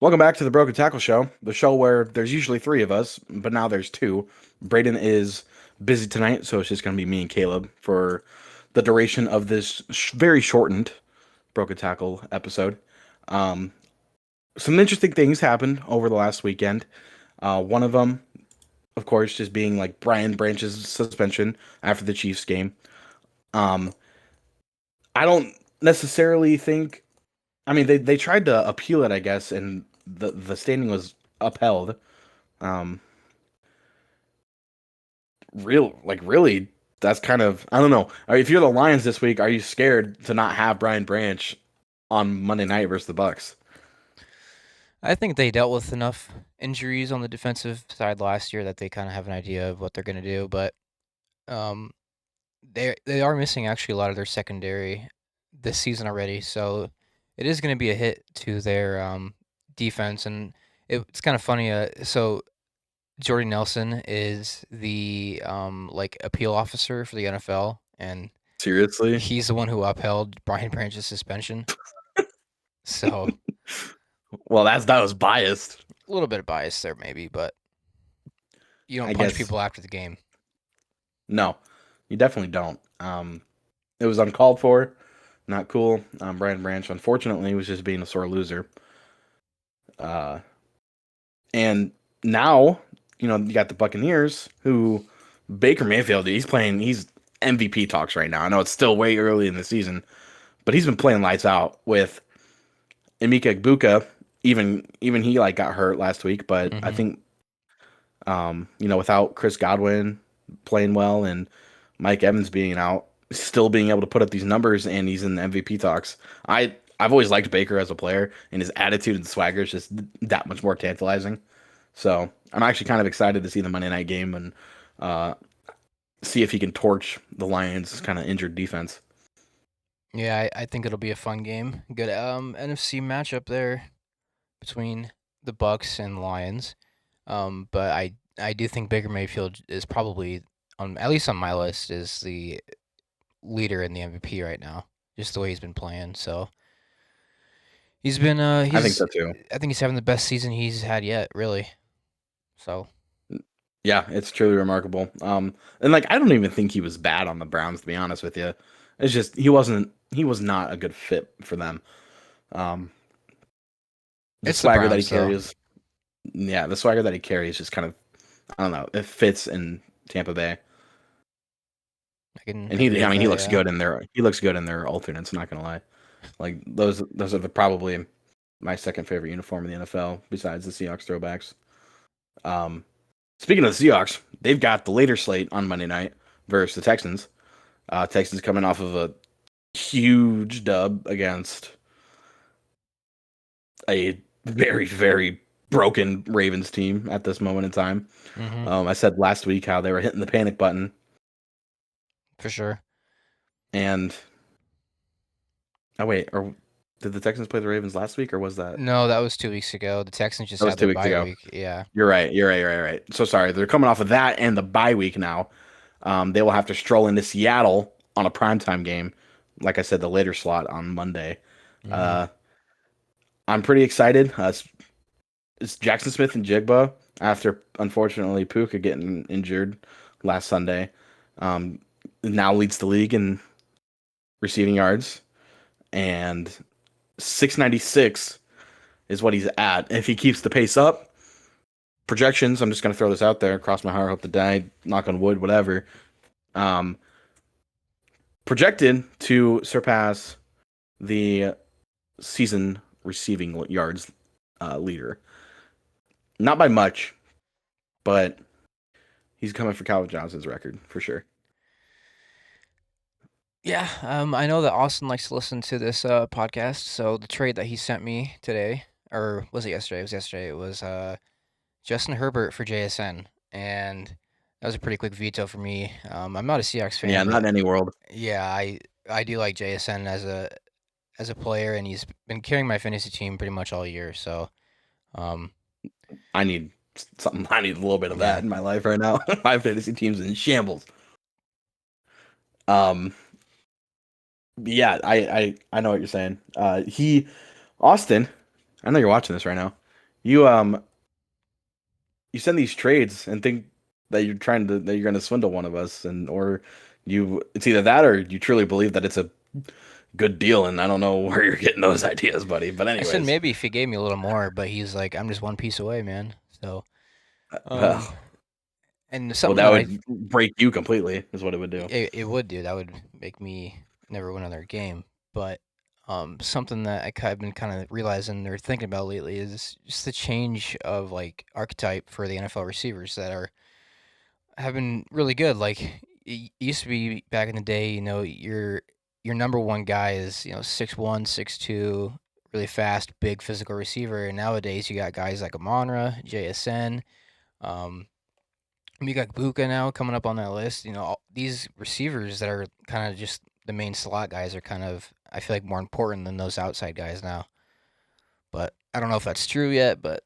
Welcome back to the Broken Tackle Show, the show where there's usually three of us, but now there's two. Braden is busy tonight, so it's just going to be me and Caleb for the duration of this very shortened Broken Tackle episode. Um, some interesting things happened over the last weekend. One of them, of course, just being like Brian Branch's suspension after the Chiefs game. Um, I don't necessarily think. I mean, they tried to appeal it, I guess, and the standing was upheld. Um, really, that's kind of I don't know. If you're the Lions this week, are you scared to not have Brian Branch on Monday night versus the Bucks? I think they dealt with enough injuries on the defensive side last year that they kind of have an idea of what they're going to do, but um, they are missing actually a lot of their secondary this season already, so it is going to be a hit to their defense, and it's kind of funny. So Jordy Nelson is the like appeal officer for the NFL, and Seriously? he's the one who upheld Brian Branch's suspension. So Well, that was biased. a little bit of bias there, maybe, but you don't I punch guess people after the game. no, you definitely don't. It was uncalled for, not cool. Brian Branch, unfortunately, was just being a sore loser. Uh, and now, you got the Buccaneers, who Baker Mayfield, he's MVP talks right now. I know it's still way early in the season, but he's been playing lights out with Emeka Egbuka. Even he like got hurt last week, but I Hmm. think without Chris Godwin playing well and Mike Evans being out, still being able to put up these numbers, and he's in the MVP talks. I've always liked Baker as a player, and his attitude and swagger is just that much more tantalizing. So I'm actually kind of excited to see the Monday night game and uh, see if he can torch the Lions' kind of injured defense. Yeah, I think it'll be a fun game. Good NFC matchup there between the Bucks and Lions. But I do think Baker Mayfield is probably on at least on my list is the leader in the MVP right now. Just the way he's been playing. So he's been I think he's so too. I think he's having the best season he's had yet, really. So Yeah, it's truly remarkable. And like I don't even think he was bad on the Browns, to be honest with you. It's just he was not a good fit for them. Um, the it's the swagger that he Browns though. carries, yeah, the swagger that he carries just kind of I don't know, it fits in Tampa Bay. I can And agree I with mean, he that, looks yeah. good in their alternates. Not gonna lie, like those are probably my second favorite uniform in the NFL besides the Seahawks throwbacks. Um, Speaking of the Seahawks, they've got the later slate on Monday night versus the Texans. Texans coming off of a huge dub against a very broken Ravens team at this moment in time. Mhm. I said last week how they were hitting the panic button, For sure. and oh wait, or did the Texans play the Ravens last week, or was that No, that was 2 weeks ago. The Texans just that was had their 2 weeks bye ago? week. Yeah. You're right. You're right. So sorry. They're coming off of that and the bye week now. They will have to stroll into Seattle on a primetime game. Like I said, the later slot on Monday. Mhm. Uh, I'm pretty excited. It's Jackson Smith and Jigba after unfortunately Puka getting injured last Sunday. Um, Now leads the league in receiving yards, and 696 is what he's at. If he keeps the pace up, projections. I'm just gonna throw this out there. Cross my heart, hope to die. Knock on wood, whatever. Um, Projected to surpass the season receiving yards leader. Not by much, but he's coming for Calvin Johnson's record for sure. Yeah, I know that Austin likes to listen to this podcast. So the trade that he sent me today, or was it yesterday? It was yesterday. It was Justin Herbert for JSN, and that was a pretty quick veto for me. I'm not a Seahawks Yeah, fan, not but in any world. yeah, I do like JSN as a player, and he's been carrying my fantasy team pretty much all year. So um, I need something. I need a little bit of yeah, that in my life right now. My fantasy team's in shambles. Um, yeah, I know what you're saying. Austin. I know you're watching this right now. You you send these trades and think that you're going to swindle one of us, and or you it's either that or you truly believe that it's a good deal, and I don't know where you're getting those ideas, buddy. But I said anyways, maybe if he gave me a little more, but he's like, I'm just one piece away, man. So, um, well, and well, something that that I would break you completely, is what it would do. it would do that would make me never win another game. But something that I've been kind of realizing or thinking about lately is just the change of like archetype for the NFL receivers that are have been really good. Like it used to be back in the day, your number one guy is 6'1", 6'2", really fast, big physical receiver. And nowadays you got guys like Amonra, JSN. Um, you got Buka now coming up on that list. These receivers that are kind of just the main slot guys are kind of I feel like more important than those outside guys now. But I don't know if that's true yet. But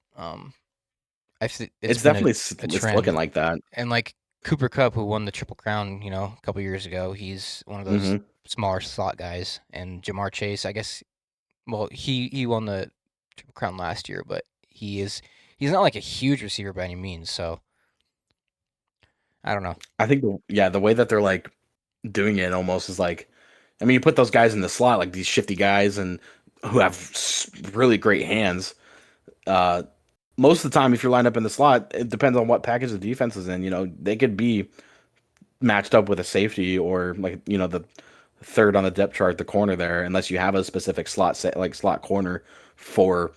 it's It's been definitely a it's looking trend. like that. And like Cooper Cup, who won the Triple Crown, a couple years ago, he's one of those Hmm. smaller slot guys. And Jamar Chase, I guess, well, he won the Triple Crown last year, but he's not like a huge receiver by any means. So I don't know. I think the way that they're like doing it almost is like, I mean, you put those guys in the slot, like these shifty guys and who have really great hands. Uh, Most of the time, if you're lined up in the slot, it depends on what package the defense is in. They could be matched up with a safety or like the third on the depth chart, the corner there, unless you have a specific slot set like slot corner for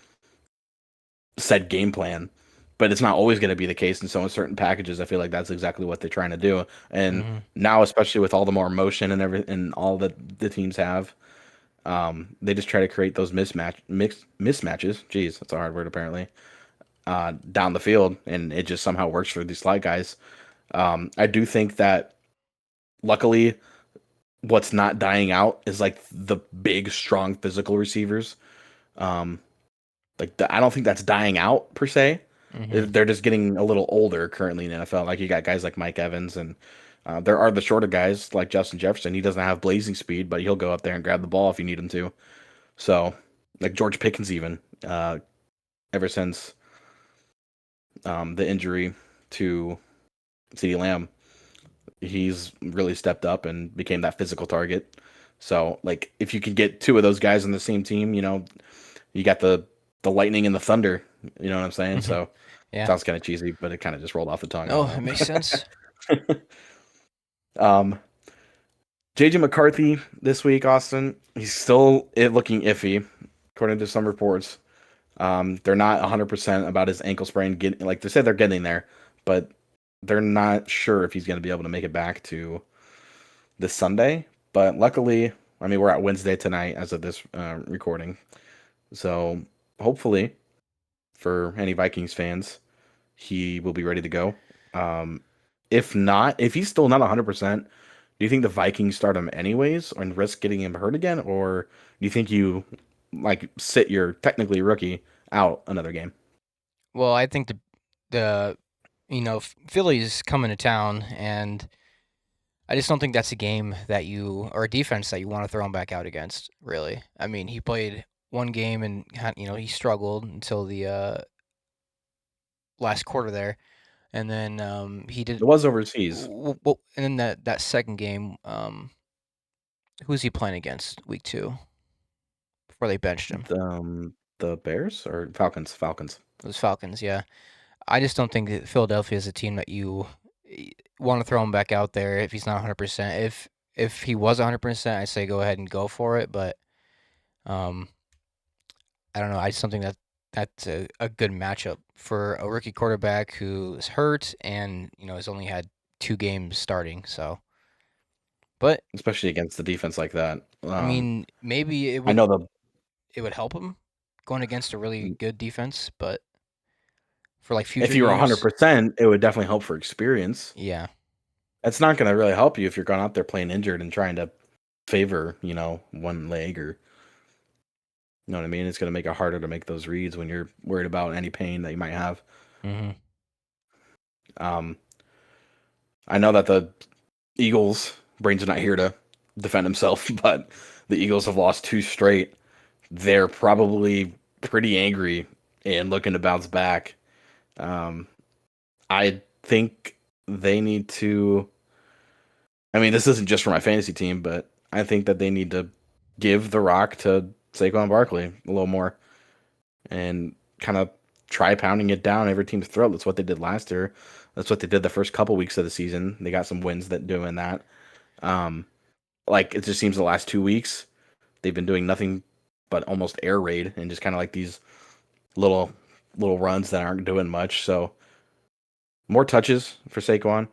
said game plan. But it's not always going to be the case. And so in certain packages, I feel like that's exactly what they're trying to do. And Hmm. now, especially with all the more motion and everything, and all that the teams have, they just try to create those mismatches. Jeez, that's a hard word apparently. Down the field, and it just somehow works for these slide guys. I do think that luckily, what's not dying out is like the big, strong physical receivers. Um, I don't think that's dying out per se. Hmm. They're just getting a little older currently in the NFL. Like you got guys like Mike Evans, and there are the shorter guys like Justin Jefferson. He doesn't have blazing speed, but he'll go up there and grab the ball if you need him to. So, like George Pickens, even ever since the injury to CeeDee Lamb, he's really stepped up and became that physical target. So, like, if you could get two of those guys on the same team, you got the lightning and the thunder. You know what I'm saying? Hmm. So, Yeah. sounds kind of cheesy, but it kind of just rolled off the tongue. I No, don't it makes sense. know. um, JJ McCarthy this week, Austin. He's still looking iffy, according to some reports. They're not 100% about his ankle sprain. Like they said, they're getting there, but they're not sure if he's going to be able to make it back to this Sunday. But luckily, I mean, we're at Wednesday tonight as of this recording. So hopefully, for any Vikings fans, he will be ready to go. Um, if not, if he's still not 100%, do you think the Vikings start him anyways and risk getting him hurt again? Or do you think you like sit your technically rookie out another game? Well, I think the Philly's coming to town, and I just don't think that's a game that you or a defense that you want to throw him back out against. Really, I mean, he played one game and he struggled until the last quarter there, and then he It did. was overseas. And then that second game, who was he playing against week 2 before they benched him? The Bears or Falcons? Falcons. It was Falcons, yeah. I just don't think that Philadelphia is a team that you want to throw him back out there if he's not 100%. If he was 100%, I say go ahead and go for it. But um, I don't know. I just don't think that's a good matchup for a rookie quarterback who's hurt and has only had 2 games starting. So, but Especially against the defense like that. I mean, maybe I know the it would help him going against a really good defense. But for like if future you were games, 100%, it would definitely help for experience. yeah. It's not going to really help you if you're going out there playing injured and trying to favor, one leg or, you know what I mean? It's going to make it harder to make those reads when you're worried about any pain that you might have. Hmm. Um, I know that the Eagles, Brains are not here to defend himself, but the Eagles have lost 2 straight. They're probably pretty angry and looking to bounce back. Um, I think they need to. I mean, this isn't just for my fantasy team, but I think that they need to give the rock to Saquon Barkley a little more and kind of try pounding it down every team's throat. That's what they did last year. That's what they did the first couple weeks of the season. They got some wins that doing that. Um, like it just seems the last 2 weeks they've been doing nothing but almost air raid and just kind of like these little runs that aren't doing much. So more touches for Saquon.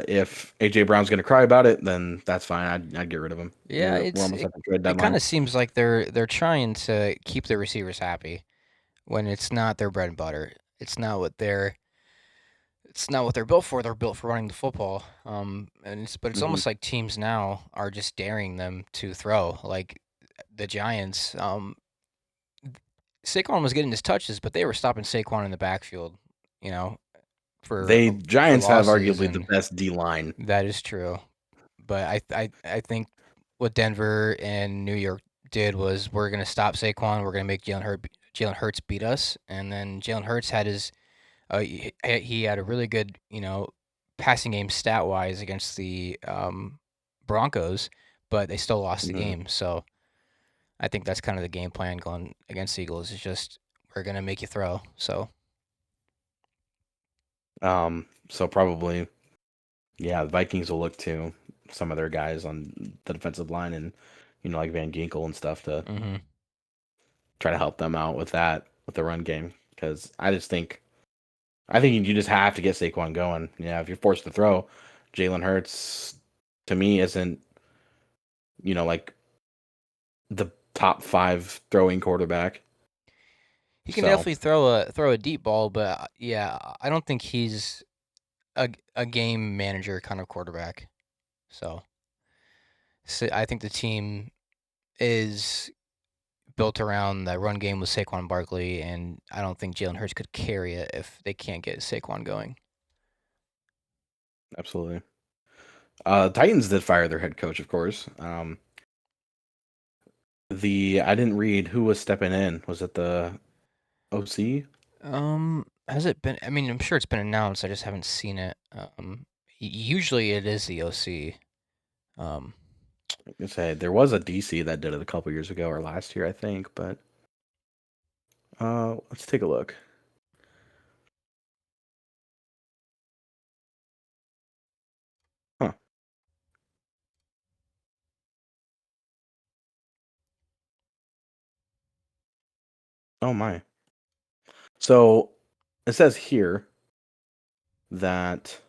If AJ Brown's going to cry about it, then that's fine. I'd get rid of him. Yeah, We're almost at the trade it kind deadline. of seems like they're trying to keep the receivers happy when it's not their bread and butter. It's not what they're built for. They're built for running the football. But it's Hmm. almost like teams now are just daring them to throw. Like the Giants, Saquon was getting his touches, but they were stopping Saquon in the backfield, you know, for They for Giants have losses, arguably the and best D line. that is true. But I think what Denver and New York did was we're gonna stop Saquon. We're gonna make Jalen Hurts beat us, and then Jalen Hurts had his he had a really good passing game stat wise against the Broncos, but they still lost the Hmm. game. So I think that's kind of the game plan going against the Eagles. Is just we're gonna make you throw. So So probably, yeah, the Vikings will look to some of their guys on the defensive line and like Van Ginkel and stuff to hmm try to help them out with that with the run game because I think you just have to get Saquon going. Yeah, if you're forced to throw, Jalen Hurts to me isn't like the top five throwing quarterback. he can So definitely throw a deep ball, but yeah, I don't think he's a game manager kind of quarterback. So, I think the team is built around that run game with Saquon Barkley, and I don't think Jalen Hurts could carry it if they can't get Saquon going. absolutely. Titans did fire their head coach, of course. The I didn't read who was stepping in. Was it the OC? Has it been? I mean, I'm sure it's been announced. I just haven't seen it. Usually it is the OC. Um, I say there was a DC that did it a couple years ago or last year, I think. But let's take a look. Huh. Oh my. So it says here that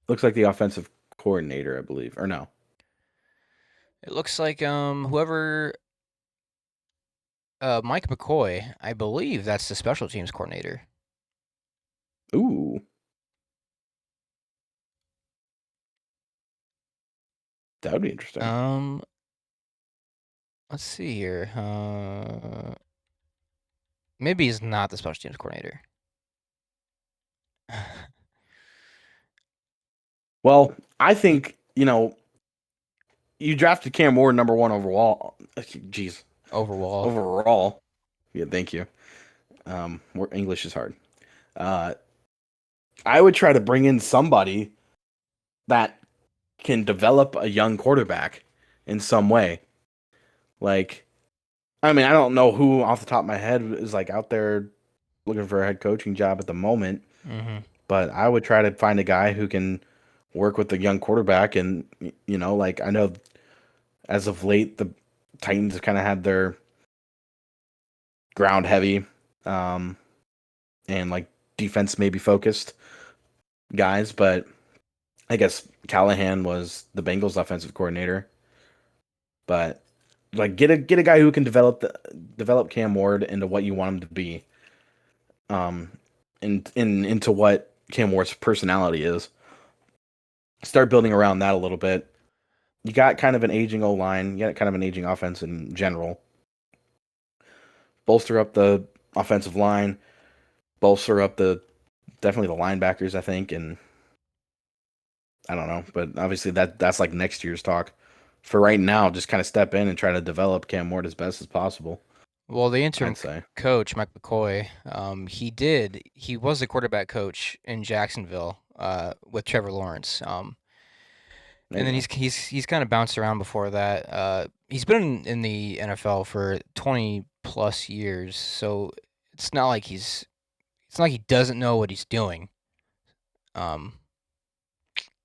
it looks like the offensive coordinator, I believe, or no? it looks like whoever Mike McCoy, I believe that's the special teams coordinator. Ooh, that would be interesting. Um, let's see here. Maybe he's not the special teams coordinator. Well, I think you drafted Cam Ward number one overall. Jeez, Overall. overall. Yeah, thank you. English is hard. Uh, I would try to bring in somebody that can develop a young quarterback in some way. Like, I mean, I don't know who off the top of my head is like out there looking for a head coaching job at the moment, hmm but I would try to find a guy who can work with the young quarterback. And like I know as of late, the Titans have kind of had their ground heavy, um, and like defense maybe focused guys, but I guess Callahan was the Bengals offensive coordinator. But like get a guy who can develop Cam Ward into what you want him to be, um, and into what Cam Ward's personality is. Start building around that a little bit. You got kind of an aging O line. You got kind of an aging offense in general. Bolster up the offensive line. Bolster up the definitely the linebackers, I think, and I don't know, but obviously that's like next year's talk. For right now, just kind of step in and try to develop Cam Ward as best as possible. Well, the interim I'd say. coach, Mike McCoy, he was the quarterback coach in Jacksonville with Trevor Lawrence. There And you then go. he's kind of bounced around before that. He's been in the NFL for 20 plus years, so it's not like it's not like he doesn't know what he's doing. Um,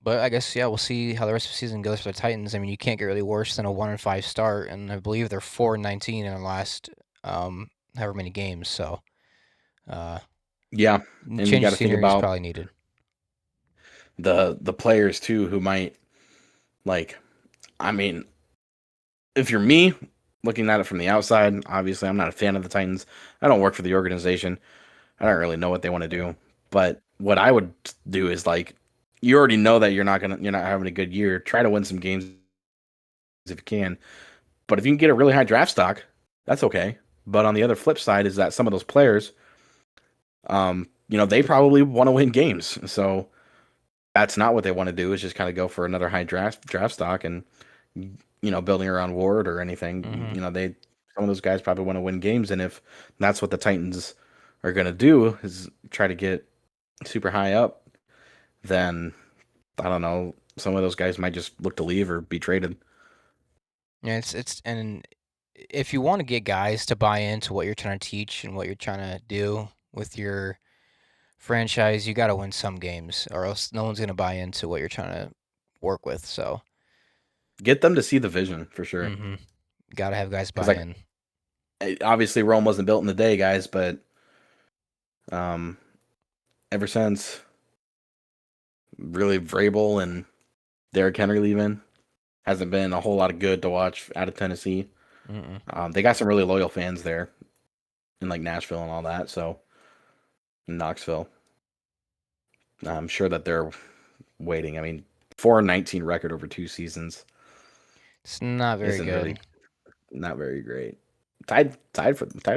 but I guess yeah, we'll see how the rest of the season goes for the Titans. I mean, you can't get really worse than a 1-5 start, and I believe they're 4-19 in the last however many games. So uh, Yeah, and you change got of to think scenery is about probably needed. the players too who might like. I mean, if you're me, looking at it from the outside, obviously I'm not a fan of the Titans. I don't work for the organization. I don't really know what they want to do. But what I would do is like, you already know that you're not having a good year. Try to win some games if you can. But if you can get a really high draft stock, that's okay. But on the other flip side is that some of those players, they probably want to win games. So that's not what they want to do. Is just kind of go for another high draft stock and building around Ward or anything. Hmm. They some of those guys probably want to win games, and if that's what the Titans are going to do is try to get super high up, then I don't know. Some of those guys might just look to leave or be traded. Yeah, it's and if you want to get guys to buy into what you're trying to teach and what you're trying to do with your franchise, you got to win some games, or else no one's gonna buy into what you're trying to work with. So, Get them to see the vision for sure. hmm, got to have guys Because buy like in. obviously Rome wasn't built in a day, guys, but um, ever since really Vrabel and Derrick Henry leaving, hasn't been a whole lot of good to watch out of Tennessee. Mm-mm. They got some really loyal fans there in like Nashville and all that. So in Knoxville, I'm sure that they're waiting. I mean, 4-19 record over 2 seasons It's not very isn't really good. not very great. Tied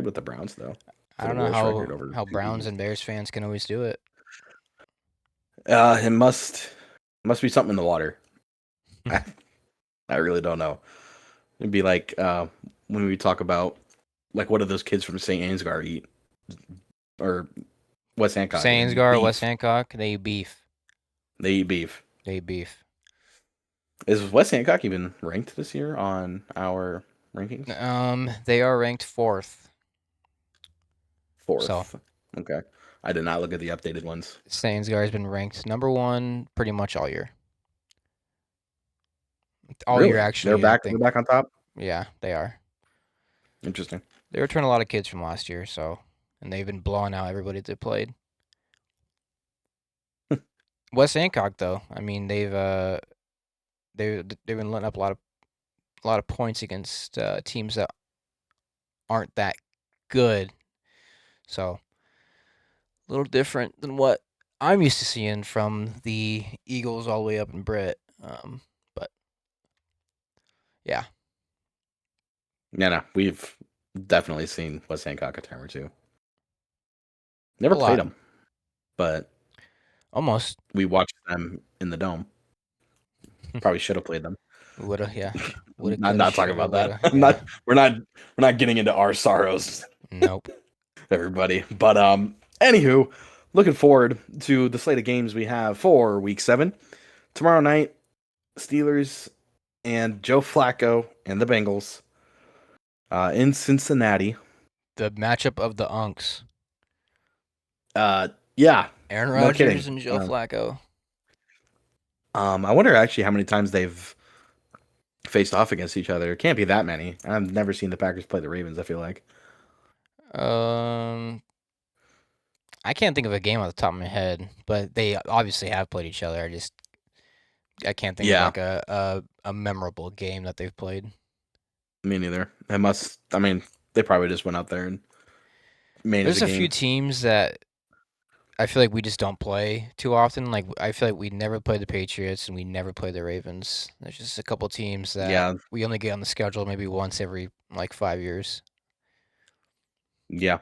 with the Browns though I for the don't know worst record over how two Browns seasons. and Bears fans can always do it. It must be something in the water. I, I really don't know. It'd be like when we talk about like what do those kids from St. Ansgar eat or West Hancock? They eat Sansgar, West beef. Hancock, they eat beef. They eat beef. They eat beef. Is West Hancock even ranked this year on our rankings? They are ranked fourth. So Fourth. Okay. I did not look at the updated ones. Sansgar has been ranked number one pretty much all year. All year, Really? They're actually, I back. They're think. back on top. Yeah, they are. Interesting. They returned a lot of kids from last year, so and they've been blowing out everybody they played. West Hancock, though, I mean, they've been letting up a lot of points against teams that aren't that good. So a little different than what I'm used to seeing from the Eagles all the way up in Britt. But yeah, Yeah, no, we've definitely seen West Hancock a time or two. a Never played lot, them, but almost. we watched them in the dome. Probably should have played them. Woulda, yeah, woulda, Not coulda, not talking shoulda, about that. woulda. I'm Yeah, not. We're not getting into our sorrows, nope. everybody. But anywho, looking forward to the slate of games we have for Week 7 tomorrow night. Steelers and Joe Flacco and the Bengals in Cincinnati. The matchup of the Unks, Uh, yeah, Aaron no Rodgers kidding. and Joe Flacco. I wonder actually how many times they've faced off against each other. It can't be that many. I've never seen the Packers play the Ravens. I feel like. Um, I can't think of a game off the top of my head, but they obviously have played each other. I can't think of Yeah, like a memorable game that they've played. me neither. It must. I mean, they probably just went out there and managed There's the a few game. teams that I feel like we just don't play too often. Like I feel like we never play the Patriots and we never play the Ravens. There's just a couple teams that Yeah, we only get on the schedule maybe once every like 5 years. yeah,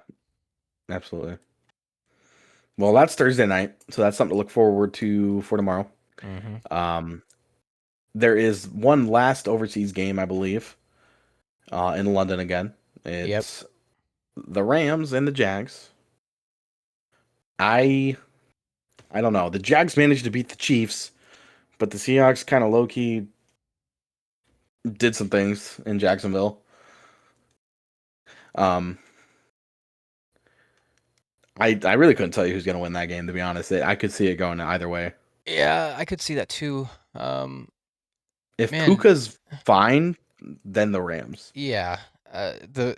absolutely. Well, that's Thursday night, so that's something to look forward to for tomorrow. Mm-hmm. Um, there is one last overseas game, I believe, in London again. Yep. It's the Rams and the Jags. I I don't know. The Jags managed to beat the Chiefs, but the Seahawks kind of low key did some things in Jacksonville. Um, I really couldn't tell you who's going to win that game, to be honest. I could see it going either way. Yeah, I could see that too. If Man, Puka's fine, then the Rams. yeah. The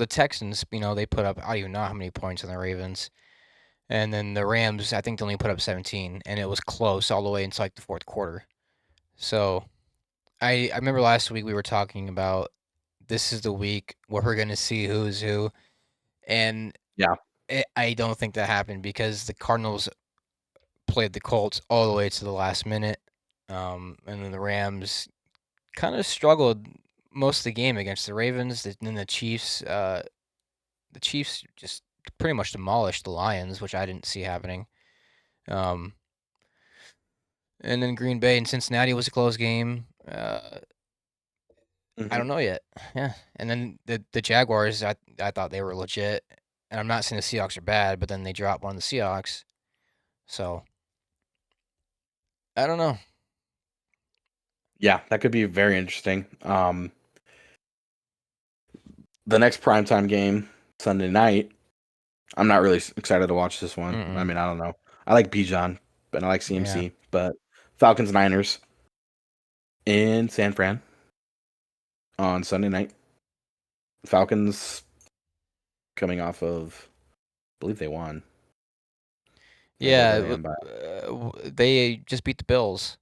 Texans, they put up I don't even know how many points on the Ravens, and then the Rams, I think they only put up 17, and it was close all the way into like the fourth quarter. So I remember last week we were talking about this is the week where we're gonna see who's who, and Yeah. I don't think that happened because the Cardinals played the Colts all the way to the last minute, and then the Rams kind of struggled most of the game against the Ravens. Then the Chiefs just pretty much demolished the Lions, which I didn't see happening. Um, and then Green Bay and Cincinnati was a close game. I Hmm. don't know yet. Yeah, and then the Jaguars, I thought they were legit, and I'm not saying the Seahawks are bad, but then they dropped one of the Seahawks, so I don't know. Yeah, that could be very interesting. The next primetime game, Sunday night, I'm not really excited to watch this one. I Mm-mm. mean, I don't know. I like Bijan, but I like Yeah, CMC. But Falcons Niners in San Fran on Sunday night. Falcons coming off of, I believe they won. Or did yeah. they end by? They just beat the Bills.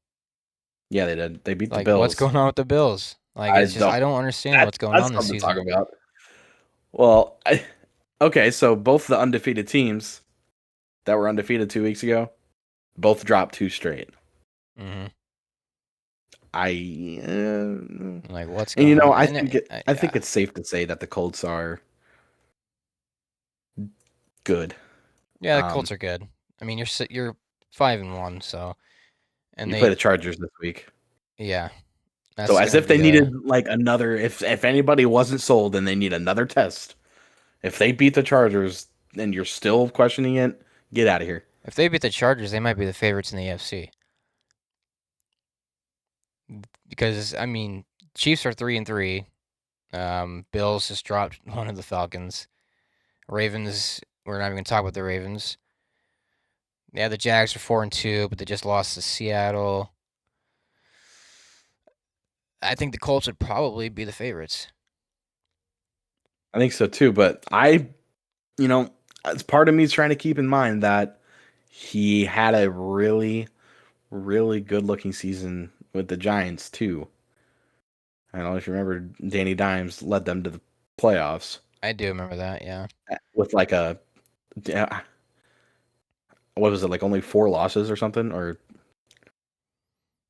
Yeah, they did. They beat the Like, what's Bills. going on with the Bills? Like, I it's just don't. I don't understand what's going That's on this something to talk season. about. Well, okay, so both the undefeated teams that were undefeated 2 weeks ago both dropped two straight. Hmm. I and Like, what's you going know on? I And think I think yeah, it's safe to say that the Colts are good. yeah, the Um, Colts are good. I mean, you're 5-1, so and you play they the Chargers this week, yeah, so that's as gonna if they be needed like another. If anybody wasn't sold and they need another test, if they beat the Chargers and you're still questioning it, get out of here. if they beat the Chargers, they might be the favorites in the AFC because I mean, Chiefs are 3-3. Bills just dropped one of the Falcons. Ravens, we're not even gonna talk about the Ravens. Yeah, the Jags are 4-2, but they just lost to Seattle. I think the Colts would probably be the favorites. I think so too, but you know, as part of me is trying to keep in mind that he had a really good looking season with the Giants too. I don't know if you remember, Danny Dimes led them to the playoffs I do remember that. Yeah. with like a yeah, what was it, like only four losses or something, or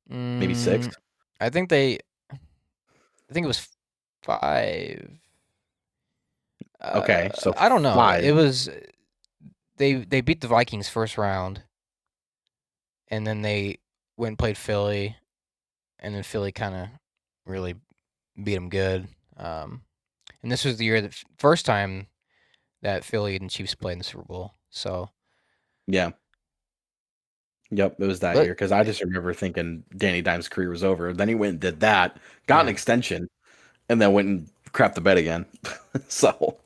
maybe six. Mm, I think they. I think it was 5. Okay, so I don't know. five. It was they beat the Vikings first round, and then they went and played Philly, and then Philly kind of really beat them good. Um, and this was the year that first time that Philly and Chiefs played in the Super Bowl. So, Yeah, yep, it was that but year because I just remember thinking Danny Dimes' career was over. Then he went and did that, got an yeah. extension, and then went and crapped the bed again. So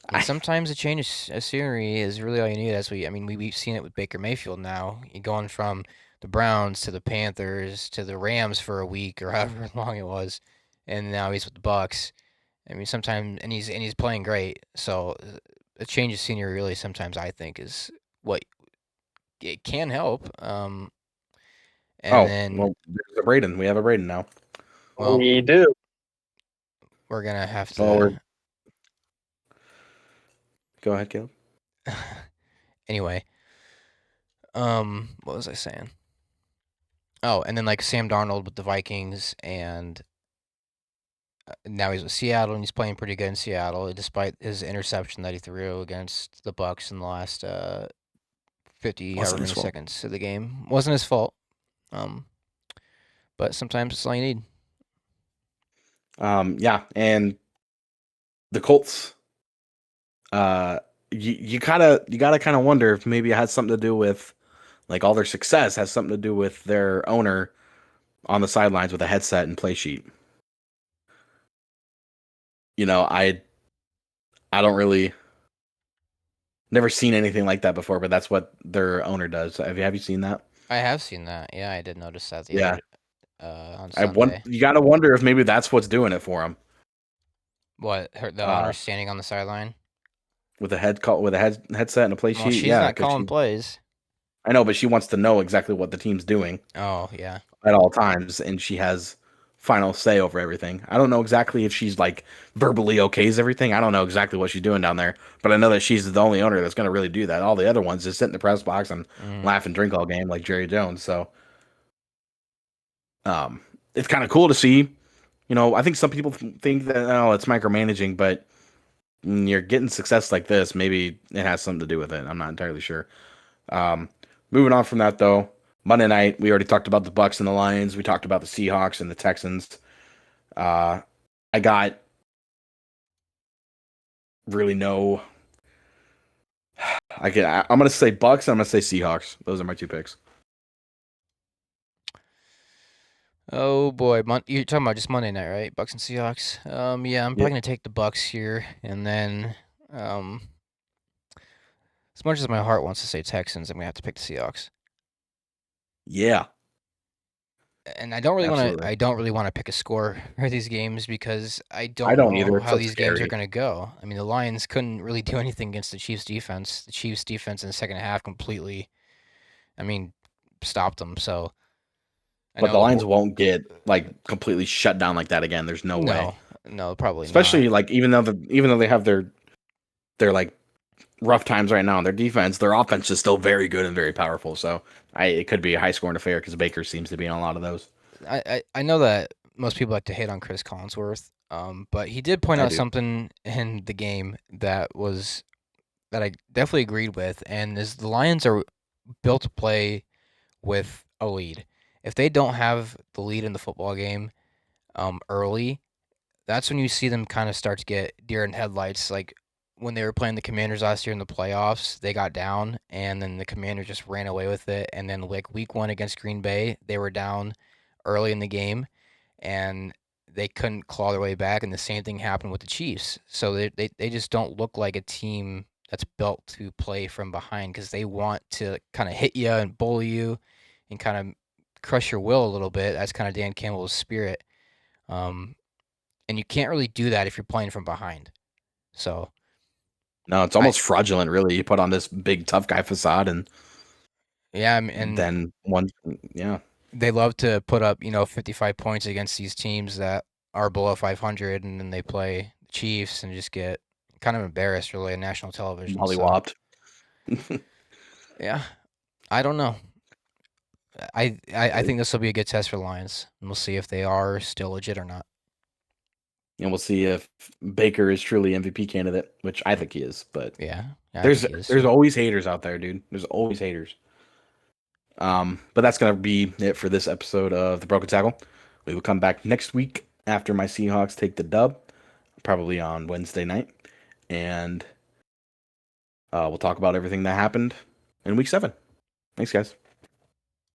And I sometimes a change of scenery is really all you need. I mean, we've seen it with Baker Mayfield now. You're going from the Browns to the Panthers to the Rams for a week or however long it was, and now he's with the Bucks. I mean, sometimes and he's playing great. So a change of scenery really sometimes I think is what it can help. And oh then well, there's a Braden. We have a Braden now. well, We do. we're gonna have Oh, we're to. go ahead, Caleb. Anyway, what was I saying? Oh, and then like Sam Darnold with the Vikings, and now he's with Seattle, and he's playing pretty good in Seattle, despite his interception that he threw against the Bucks in the last 50 however Wasn't his many fault. seconds of the game. Wasn't his fault. Um, but sometimes it's all you need. Yeah, and the Colts. Uh, you gotta kind of wonder if maybe it has something to do with like all their success has something to do with their owner on the sidelines with a headset and play sheet. You know, I don't really never seen anything like that before, but that's what their owner does. Have you seen that? I have seen that. Yeah, I did notice that the Yeah, other on I want Sunday. you gotta wonder if maybe that's what's doing it for him. What the Uh, owner standing on the sideline? with a headset and a play Well, sheet, she's yeah, not because calling she plays. I know, but she wants to know exactly what the team's doing Oh yeah. at all times, and she has final say over everything. I don't know exactly if she's like verbally okays everything. I don't know exactly what she's doing down there, but I know that she's the only owner that's going to really do that. All the other ones just sit in the press box and Mm. laugh and drink all game like Jerry Jones. So, um, it's kind of cool to see. You know, I think some people think that oh, it's micromanaging, but you're getting success like this. Maybe it has something to do with it. I'm not entirely sure. Um, moving on from that though, Monday night we already talked about the Bucks and the Lions. We talked about the Seahawks and the Texans. Uh, I got really no. I'm gonna say Bucks. And I'm gonna say Seahawks. Those are my two picks. Oh boy, you're talking about just Monday night, right? Bucks and Seahawks. Yeah, I'm Yeah. probably gonna take the Bucks here, and then um, as much as my heart wants to say Texans, I'm gonna have to pick the Seahawks. Yeah. And I don't really want to. Absolutely. I don't really want to pick a score for these games because I I don't don't know either. It's how so these games are scary. gonna go. I mean, the Lions couldn't really do anything against the Chiefs' defense. The Chiefs' defense in the second half completely. I mean, stopped them. So I But the know. Lions won't get like completely shut down like that again. There's no way. No, no, probably not. Especially like even though they have their like rough times right now on their defense, their offense is still very good and very powerful. So it could be a high scoring affair because Baker seems to be in a lot of those. I know that most people like to hate on Chris Collinsworth, but he did point I out do. something in the game that I definitely agreed with, and is the Lions are built to play with a lead. If they don't have the lead in the football game early, that's when you see them kind of start to get deer in headlights. Like when they were playing the Commanders last year in the playoffs, they got down, and then the Commanders just ran away with it. And then like week one against Green Bay, they were down early in the game, and they couldn't claw their way back. And the same thing happened with the Chiefs. So they just don't look like a team that's built to play from behind because they want to kind of hit you and bully you and kind of crush your will a little bit. That's kind of Dan Campbell's spirit. Um, and you can't really do that if you're playing from behind. So No, it's I almost fraudulent, really. You put on this big tough guy facade, and yeah, and then one, yeah, they love to put up 55 points against these teams that are below 500, and then they play the Chiefs and just get kind of embarrassed really on national television. So mollywopped. yeah, I don't know. I And think this will be a good test for the Lions, and we'll see if they are still legit or not. we'll see if Baker is truly MVP candidate, which I think he is. But Yeah, I there's think he is there's too. always haters out there, dude. There's always haters. But that's gonna be it for this episode of the Broken Tackle. We will come back next week after my Seahawks take the dub, probably on Wednesday night, and we'll talk about everything that happened in Week 7. Thanks, guys.